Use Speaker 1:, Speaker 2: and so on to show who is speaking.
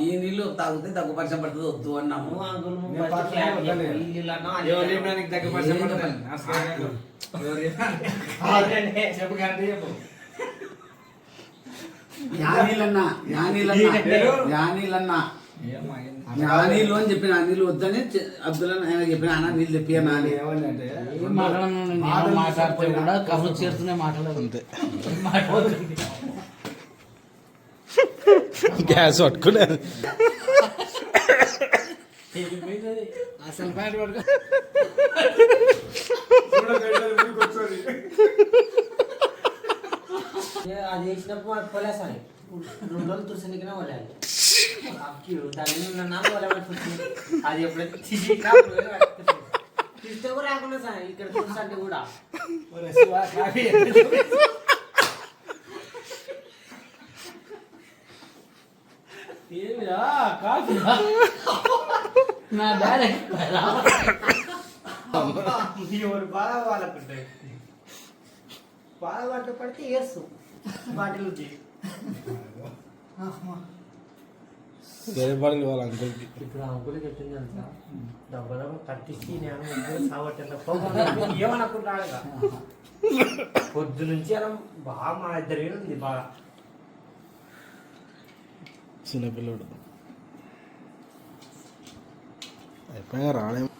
Speaker 1: ఈ నీళ్ళు తాగితే దగ్గు పరిచయం పడుతుంది వద్దు అన్నాము. నీళ్ళు అని చెప్పిన నీళ్ళు వద్దని అబ్దుల్లా ఆయన చెప్పిన అన్న నీళ్ళు తెప్పియనా అని.
Speaker 2: మాట్లాడితే కూడా కబుర్లు చేరుతూనే మాట్లాడదు అంతే.
Speaker 3: గ్యాస్ పట్టుకున్నారు
Speaker 2: అసలు ప్యాంట్ పట్టుకో.
Speaker 4: అది వేసినప్పుడు మాకు పోలేసారి 2 రోజులు తుడిసనికినా వల్లాలి దాన్ని అది ఎప్పుడైతే తీస్తే కూడా రాకుండా సార్ ఇక్కడ చూసంటే కూడా
Speaker 2: నా డైరెక్ట్
Speaker 4: ఎవరు బాగా వాళ్ళకుంటాయి బాగా వాటి పడితే వేస్తూ బాటిల్
Speaker 3: వేరే బాటిల్ వాళ్ళ అంకుల్కి.
Speaker 4: ఇప్పుడు ఆ అంకులకి ఎట్టింది అంట డబ్బుల కట్టించి నేను సావట్లేదు ఏమనుకుంటాడు పొద్దు నుంచి అలా బాగా మా ఇద్దరు ఉంది బాగా
Speaker 3: చిన్నపిల్లడు అయిపోయా రాలేము.